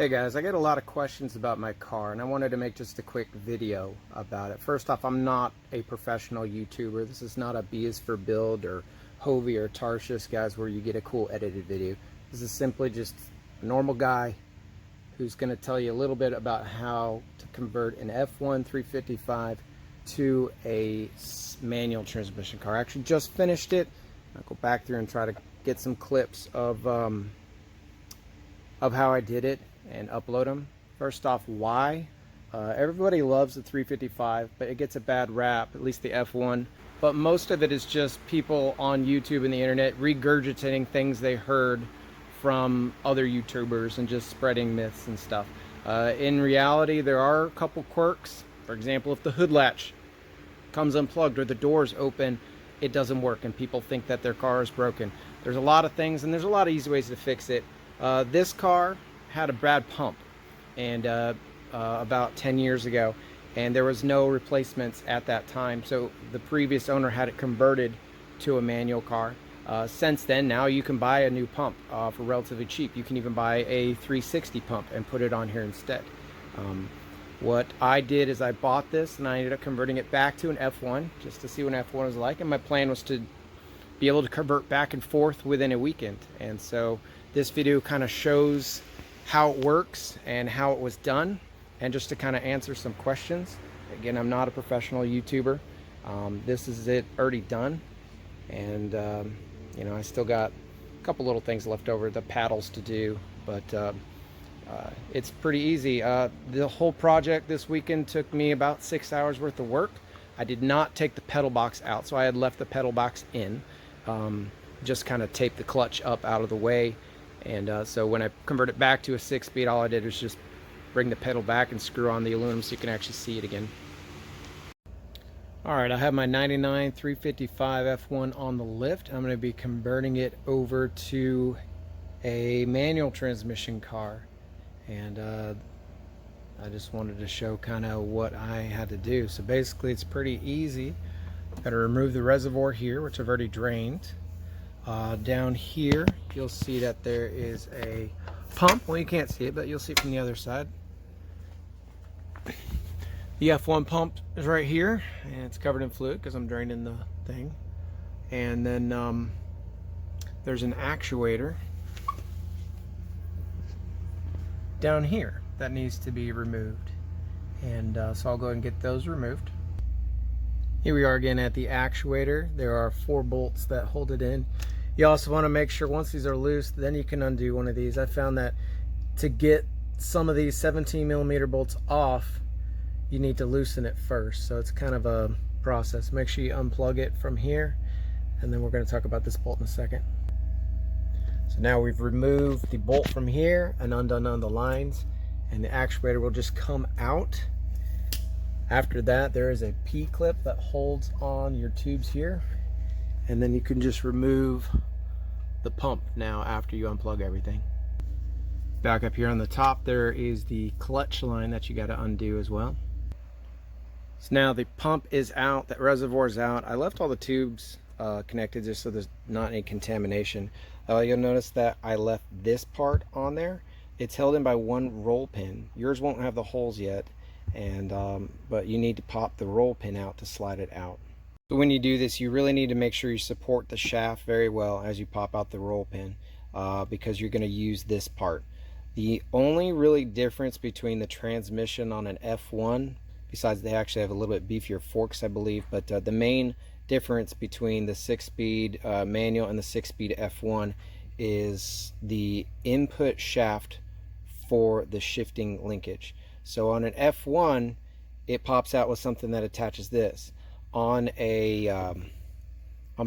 Hey guys, I get a lot of questions about my car and I wanted to make just a quick video about it. First off, I'm not a professional YouTuber. This is not a B is for Build or Hovey or Tarshish, guys, where you get a cool edited video. This is simply just a normal guy who's going to tell you a little bit about how to convert an F1 355 to a manual transmission car. I actually just finished it. I'll go back through and try to get some clips of how I did it and upload them. First off, why? Everybody loves the 355, but it gets a bad rap, at least the F1. But most of it is just people on YouTube and the internet regurgitating things they heard from other YouTubers and just spreading myths and stuff. In reality, there are a couple quirks. For example, if the hood latch comes unplugged or the doors open, it doesn't work and people think that their car is broken. There's a lot of things and there's a lot of easy ways to fix it. This car had a bad pump and about 10 years ago, and there was no replacements at that time, so the previous owner had it converted to a manual car. Since then, now you can buy a new pump for relatively cheap. You can even buy a 360 pump and put it on here instead. What I did is I bought this and I ended up converting it back to an F1 just to see what an F1 was like, and my plan was to be able to convert back and forth within a weekend. And so this video kind of shows how it works and how it was done, and just to kind of answer some questions. Again, I'm not a professional YouTuber. This is it already done, and you know, I still got a couple little things left over, the paddles to do, but it's pretty easy. The whole project this weekend took me about 6 hours worth of work. I did not take the pedal box out, so I had left the pedal box in. Just kind of taped the clutch up out of the way. And so when I convert it back to a 6-speed, all I did was just bring the pedal back and screw on the aluminum so you can actually see it again. Alright, I have my 99 355 F1 on the lift. I'm going to be converting it over to a manual transmission car. And I just wanted to show kind of what I had to do. So basically it's pretty easy. Got to remove the reservoir here, which I've already drained. Down here you'll see that there is a pump. Well, you can't see it, but you'll see it from the other side. The F1 pump is right here, and it's covered in fluid because I'm draining the thing. And then there's an actuator down here that needs to be removed, and so I'll go ahead and get those removed. Here we are again at the actuator. There are 4 bolts that hold it in. You also want to make sure once these are loose, then you can undo one of these. I found that to get some of these 17mm bolts off, you need to loosen it first. So it's kind of a process. Make sure you unplug it from here, and then we're going to talk about this bolt in a second. So now we've removed the bolt from here and undone the lines, and the actuator will just come out. After that, there is a P-clip that holds on your tubes here, and then you can just remove the pump now after you unplug everything. Back up here on the top, there is the clutch line that you got to undo as well. So now the pump is out, that reservoir is out. I left all the tubes connected just so there's not any contamination. You'll notice that I left this part on there. It's held in by 1 roll pin. Yours won't have the holes yet, and but you need to pop the roll pin out to slide it out. So when you do this, you really need to make sure you support the shaft very well as you pop out the roll pin, because you're going to use this part. The only really difference between the transmission on an F1, besides they actually have a little bit beefier forks, I believe, but the main difference between the 6-speed manual and the 6-speed F1 is the input shaft for the shifting linkage. So on an F1, it pops out with something that attaches this. On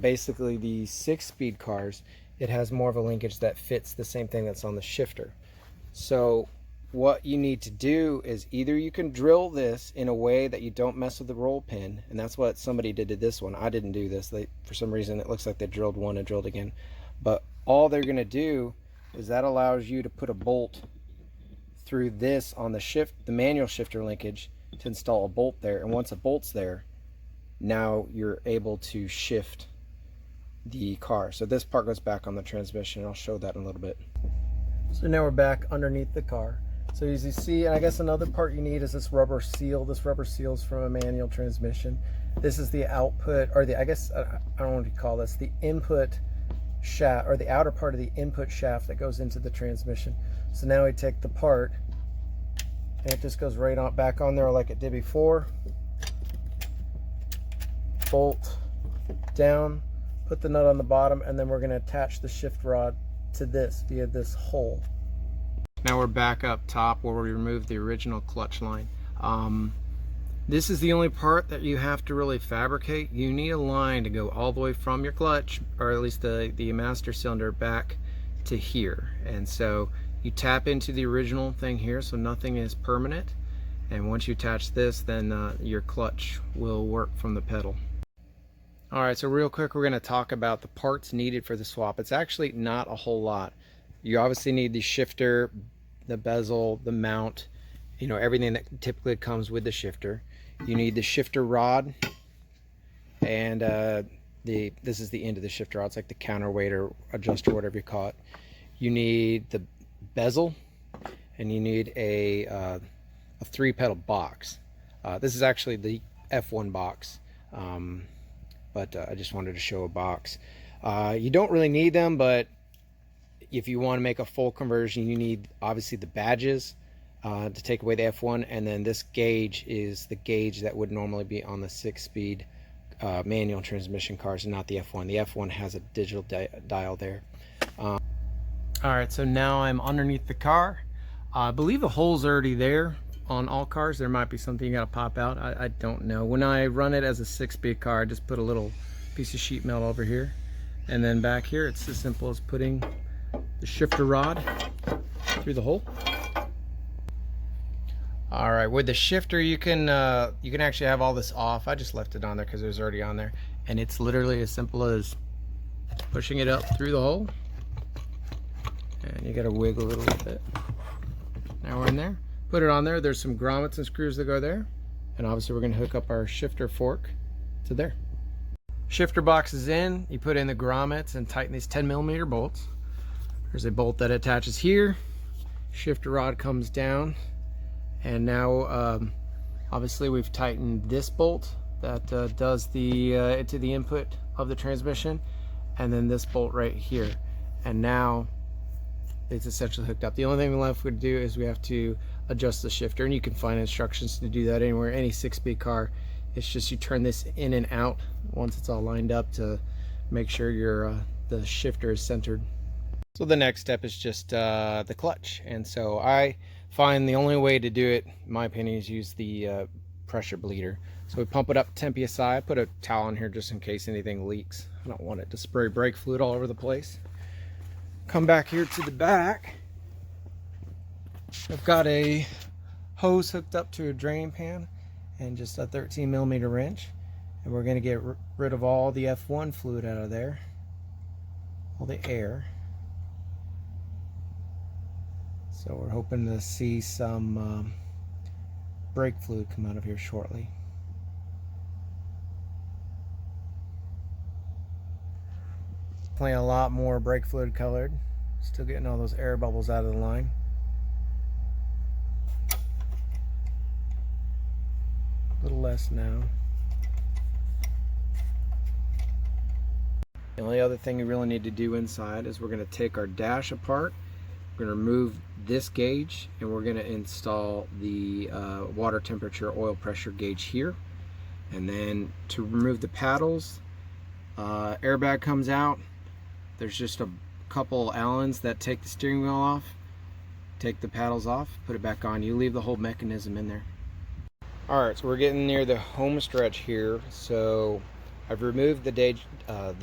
basically the 6-speed cars, it has more of a linkage that fits the same thing that's on the shifter. So what you need to do is either you can drill this in a way that you don't mess with the roll pin, and that's what somebody did to this one. I didn't do this. For some reason it looks like they drilled one and drilled again. But all they're going to do is that allows you to put a bolt through this on the manual shifter linkage to install a bolt there, and once a bolt's there, now you're able to shift the car. So this part goes back on the transmission. I'll show that in a little bit. So now we're back underneath the car. So as you see, and I guess another part you need is this rubber seal. This rubber seal is from a manual transmission. This is the output, or the, I guess, I don't know what you call this, the input shaft, or the outer part of the input shaft that goes into the transmission. So now we take the part, and it just goes right on back on there like it did before. Bolt down, put the nut on the bottom, and then we're going to attach the shift rod to this via this hole. Now we're back up top where we removed the original clutch line. This is the only part that you have to really fabricate. You need a line to go all the way from your clutch, or at least the master cylinder, back to here. And so you tap into the original thing here, so nothing is permanent. And once you attach this, then your clutch will work from the pedal. All right, so real quick, we're going to talk about the parts needed for the swap. It's actually not a whole lot. You obviously need the shifter, the bezel, the mount, you know, everything that typically comes with the shifter. You need the shifter rod, and this is the end of the shifter rod. It's like the counterweight or adjuster, whatever you call it. You need the bezel, and you need a 3-pedal box. This is actually the F1 box, but I just wanted to show a box. You don't really need them, but if you want to make a full conversion, you need obviously the badges to take away the F1, and then this gauge is the gauge that would normally be on the 6-speed manual transmission cars, and not the F1. The F1 has a digital dial there. All right, so now I'm underneath the car. I believe the hole's already there on all cars. There might be something you gotta pop out. I don't know. When I run it as a 6-speed car, I just put a little piece of sheet metal over here, and then back here it's as simple as putting the shifter rod through the hole. All right, with the shifter you can actually have all this off. I just left it on there because it was already on there, and it's literally as simple as pushing it up through the hole, and you got to wiggle it a little bit. Now we're in there. Put it on there. There's some grommets and screws that go there, and obviously we're going to hook up our shifter fork to there. Shifter box is in. You put in the grommets and tighten these 10mm bolts. There's a bolt that attaches here. Shifter rod comes down, and now obviously we've tightened this bolt that does the to the input of the transmission, and then this bolt right here, and now it's essentially hooked up. The only thing left to do is we have to adjust the shifter, and you can find instructions to do that anywhere, any 6-speed car. It's just you turn this in and out once it's all lined up to make sure your the shifter is centered. So the next step is just the clutch, and so I find the only way to do it, in my opinion, is use the pressure bleeder. So we pump it up 10 psi. I put a towel in here just in case anything leaks. I don't want it to spray brake fluid all over the place. Come back here to the back. I've got a hose hooked up to a drain pan and just a 13mm wrench, and we're going to get rid of all the F1 fluid out of there, all the air. So we're hoping to see some brake fluid come out of here shortly. Playing a lot more brake fluid colored. Still getting all those air bubbles out of the line. A little less now. The only other thing we really need to do inside is we're going to take our dash apart. We're going to remove this gauge, and we're going to install the water temperature oil pressure gauge here. And then to remove the paddles, airbag comes out. There's just a couple Allens that take the steering wheel off, take the paddles off, put it back on. You leave the whole mechanism in there. Alright, so we're getting near the home stretch here. So I've removed the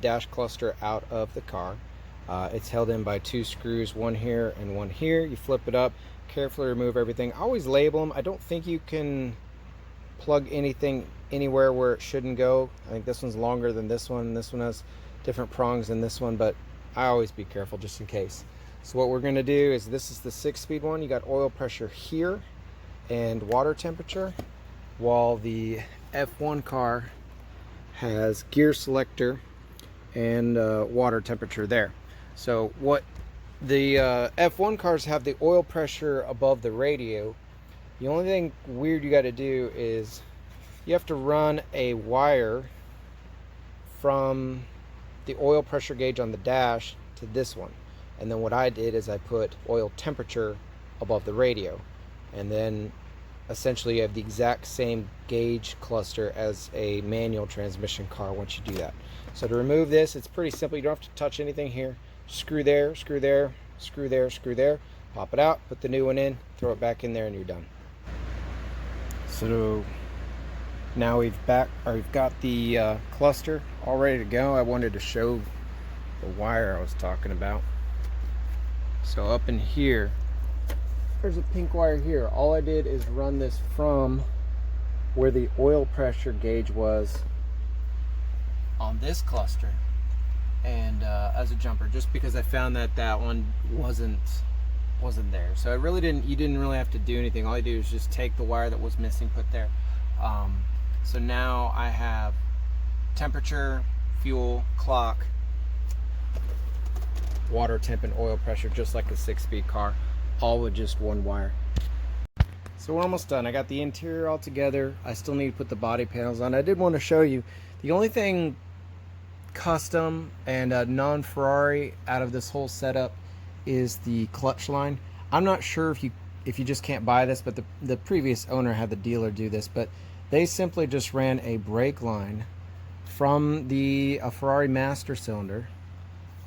dash cluster out of the car. It's held in by 2 screws, one here and one here. You flip it up, carefully remove everything. I always label them. I don't think you can plug anything anywhere where it shouldn't go. I think this one's longer than this one. This one has different prongs than this one, but I always be careful just in case. So what we're going to do is, this is the 6-speed one. You got oil pressure here and water temperature, while the F1 car has gear selector and water temperature there. So what The F1 cars have the oil pressure above the radio. The only thing weird you got to do is you have to run a wire from the oil pressure gauge on the dash to this one. And then what I did is I put oil temperature above the radio. And then essentially you have the exact same gauge cluster as a manual transmission car once you do that. So to remove this, it's pretty simple. You don't have to touch anything here. Screw there, screw there, screw there, screw there. Pop it out, put the new one in, throw it back in there, and you're done. So now we've got the cluster all ready to go. I wanted to show the wire I was talking about. So up in here, there's a pink wire here. All I did is run this from where the oil pressure gauge was on this cluster, and as a jumper, just because I found that that one wasn't there. So it really you didn't really have to do anything. All you do is just take the wire that was missing, put there. So now I have temperature, fuel, clock, water temp, and oil pressure, just like a 6-speed car, all with just one wire. So we're almost done. I got the interior all together. I still need to put the body panels on. I did want to show you the only thing custom and non-Ferrari out of this whole setup is the clutch line. I'm not sure if you just can't buy this, but the previous owner had the dealer do this, but they simply just ran a brake line from a Ferrari master cylinder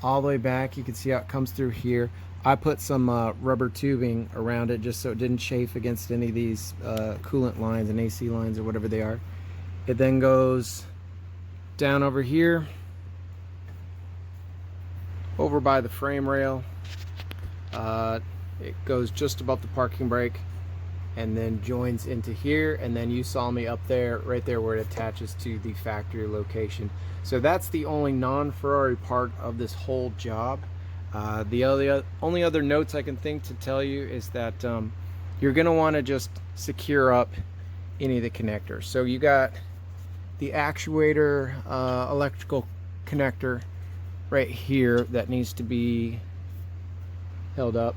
all the way back. You can see how it comes through here. I put some rubber tubing around it just so it didn't chafe against any of these coolant lines and AC lines or whatever they are. It then goes down over here, over by the frame rail. It goes just above the parking brake and then joins into here, and then you saw me up there, right there where it attaches to the factory location. So that's the only non-Ferrari part of this whole job. The only other notes I can think to tell you is that you're going to want to just secure up any of the connectors. So you got the actuator electrical connector right here that needs to be held up.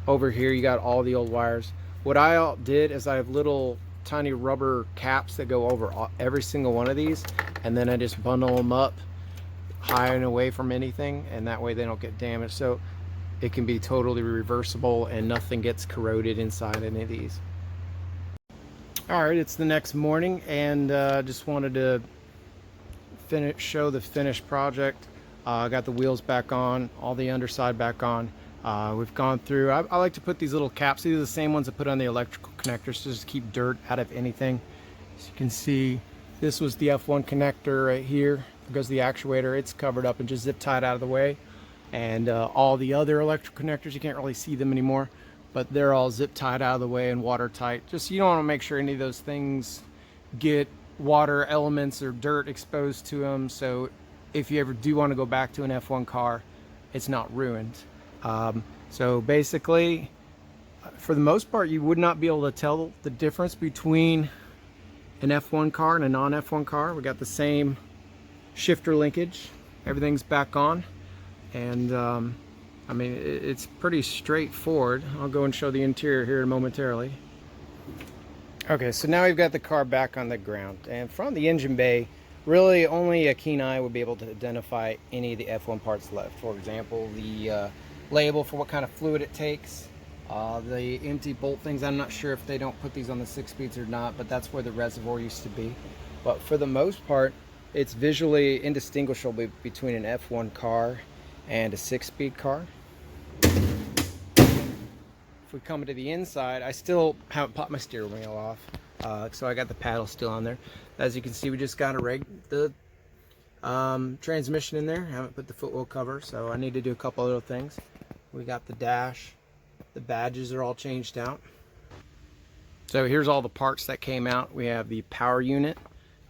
Over here you got all the old wires. What I did is I have little tiny rubber caps that go over every single one of these, and then I just bundle them up high and away from anything, and that way they don't get damaged. So it can be totally reversible and nothing gets corroded inside any of these. Alright, it's the next morning, and just wanted to show the finished project. I got the wheels back on, all the underside back on. We've gone through, I like to put these little caps. These are the same ones I put on the electrical connectors to just keep dirt out of anything. As you can see, this was the F1 connector right here. There goes the actuator. It's covered up and just zip tied out of the way. And all the other electrical connectors, you can't really see them anymore, but they're all zip tied out of the way and watertight. Just, you don't want to make sure any of those things get water elements or dirt exposed to them. So if you ever do want to go back to an F1 car, it's not ruined. So basically, for the most part, you would not be able to tell the difference between an F1 car and a non-F1 car. We got the same shifter linkage. Everything's back on. And I mean, it's pretty straightforward. I'll go and show the interior here momentarily. Okay, so now we've got the car back on the ground. And from the engine bay, really only a keen eye would be able to identify any of the F1 parts left. For example, the label for what kind of fluid it takes, the empty bolt things. I'm not sure if they don't put these on the 6 speeds or not, but that's where the reservoir used to be. But for the most part, it's visually indistinguishable between an F1 car and a 6-speed car. If we come to the inside, I still haven't popped my steering wheel off, so I got the paddle still on there. As you can see, we just got the transmission in there. I haven't put the footwell cover, so I need to do a couple other things. We got the dash. The badges are all changed out. So here's all the parts that came out. We have the power unit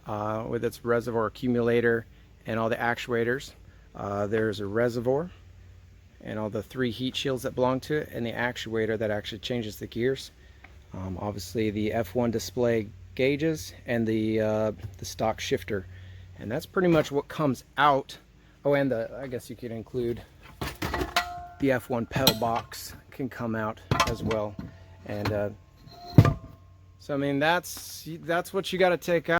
with its reservoir accumulator and all the actuators. There's a reservoir and all the 3 heat shields that belong to it, and the actuator that actually changes the gears. Obviously the F1 display gauges and the stock shifter. And that's pretty much what comes out. Oh, and I guess you could include the F1 pedal box can come out as well. And so I mean, that's what you got to take out.